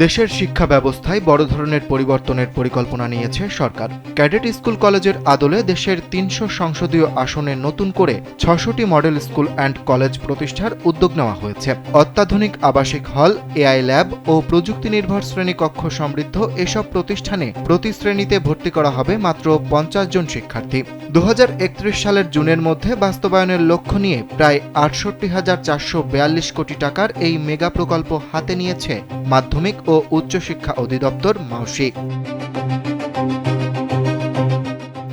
দেশের শিক্ষা ব্যবস্থায় বড় ধরনের পরিবর্তনের পরিকল্পনা নিয়েছে সরকার। ক্যাডেট স্কুল কলেজের আদলে দেশের ৩০০ সংসদীয় আসনে নতুন করে ৬০০টি মডেল স্কুল অ্যান্ড কলেজ প্রতিষ্ঠার উদ্যোগ নেওয়া হয়েছে। অত্যাধুনিক আবাসিক হল, এআই ল্যাব ও প্রযুক্তি নির্ভর শ্রেণীকক্ষ সমৃদ্ধ এসব প্রতিষ্ঠানে প্রতি শ্রেণীতে ভর্তি করা হবে মাত্র ৫০ জন শিক্ষার্থী। ২০৩১ সালের জুনের মধ্যে বাস্তবায়নের লক্ষ্য নিয়ে প্রায় ৬৮,৪৪২ কোটি টাকার এই মেগা প্রকল্প হাতে নিয়েছে মাধ্যমিক ও উচ্চশিক্ষা অধিদপ্তর মাউসি।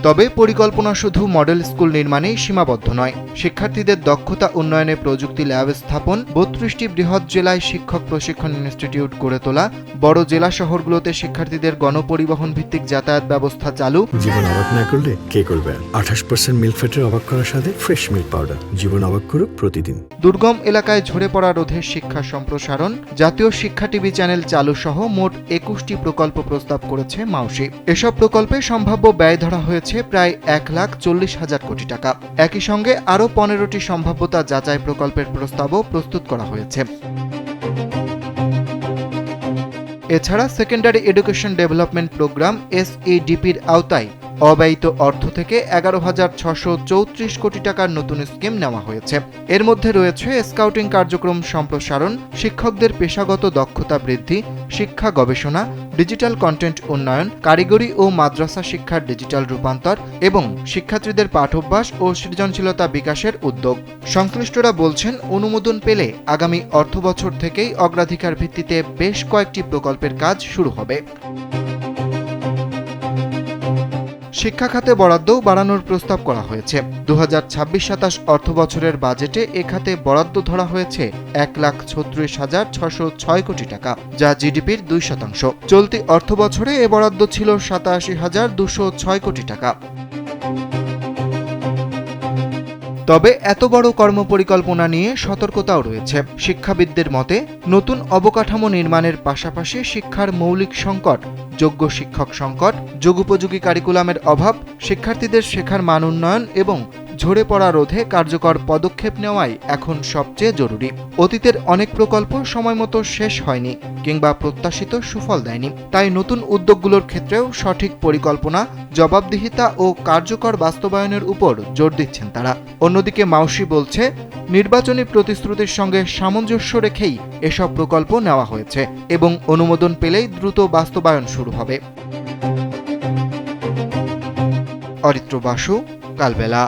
তবে পরিকল্পনা শুধু মডেল স্কুল নির্মাণেই সীমাবদ্ধ নয়। শিক্ষার্থীদের দক্ষতা উন্নয়নে প্রযুক্তি ল্যাব স্থাপন, ৩২টি বৃহৎ জেলায় শিক্ষক প্রশিক্ষণ ইনস্টিটিউট গড়ে তোলা, বড় জেলা শহরগুলোতে শিক্ষার্থীদের গণপরিবহন ভিত্তিক যাতায়াত ব্যবস্থা চালু। জীবন অবাক না করলে কে করবে? 28% মিল্ক ফ্যাটের অবাক করার সাথে ফ্রেশ মিল্ক পাউডার। জীবন অবাক করুক প্রতিদিন। দুর্গম এলাকায় ঝরে পড়া রোধে শিক্ষা সম্প্রসারণ, জাতীয় শিক্ষা টিভি চ্যানেল চালু সহ মোট ২১টি প্রকল্প প্রস্তাব করেছে মাউসি। এসব প্রকল্পে সম্ভাব্য ব্যয় ধরা হয়েছে প্রায় ১,৪০,০০০ কোটি টাকা। একই সঙ্গে আরও ১৫টি সম্ভাব্যতা যাচাই প্রকল্পের প্রস্তাবও প্রস্তুত করা হয়েছে। এছাড়া সেকেন্ডারি এডুকেশন ডেভেলপমেন্ট প্রোগ্রাম SEDPর আওতায় অব্যয়িত অর্থ থেকে ১১,৬৩৪ কোটি টাকার নতুন স্কিম নেওয়া হয়েছে। এর মধ্যে রয়েছে স্কাউটিং কার্যক্রম সম্প্রসারণ, শিক্ষকদের পেশাগত দক্ষতা বৃদ্ধি, শিক্ষা গবেষণা, ডিজিটাল কন্টেন্ট উন্নয়ন, কারিগরি ও মাদ্রাসা শিক্ষার ডিজিটাল রূপান্তর এবং শিক্ষার্থীদের পাঠ্যাভ্যাস ও সৃজনশীলতা বিকাশের উদ্যোগ। সংশ্লিষ্টরা বলছেন, অনুমোদন পেলে আগামী অর্থবছর থেকেই অগ্রাধিকার ভিত্তিতে বেশ কয়েকটি প্রকল্পের কাজ শুরু হবে। শিক্ষা খাতে বরাদ্দও বাড়ানোর প্রস্তাব করা হয়েছে। ২০২৬-২৭ অর্থবছরের বাজেটে এ খাতে বরাদ্দ ধরা হয়েছে ১,৩৬,৬০৬ কোটি টাকা, যা জিডিপির ২%। চলতি অর্থবছরে এ বরাদ্দ ছিল ৮৭,২০৬ কোটি টাকা। তবে এত বড় কর্মপরিকল্পনা নিয়ে সতর্কতাও রয়েছে। শিক্ষাবিদদের মতে, নতুন অবকাঠামো নির্মাণের পাশাপাশি শিক্ষার মৌলিক সংকট, যোগ্য শিক্ষক সংকট, যুগোপযোগী কারিকুলামের অভাব, শিক্ষার্থীদের শেখার মান উন্নয়ন এবং ঝরে পড়া রোধে কার্যকর পদক্ষেপ নেওয়াই এখন সবচেয়ে জরুরি। অতীতের অনেক প্রকল্প সময়মতো শেষ হয়নি কিংবা প্রত্যাশিত সুফল দেয়নি। তাই নতুন উদ্যোগগুলোর ক্ষেত্রেও সঠিক পরিকল্পনা, জবাবদিহিতা ও কার্যকর বাস্তবায়নের উপর জোর দিচ্ছেন তারা। অন্যদিকে মাউসি বলছে, নির্বাচনী প্রতিশ্রুতির সঙ্গে সামঞ্জস্য রেখেই এসব প্রকল্প নেওয়া হয়েছে এবং অনুমোদন পেলেই দ্রুত বাস্তবায়ন শুরু হবে। অরিত্র বাসু, কালবেলা।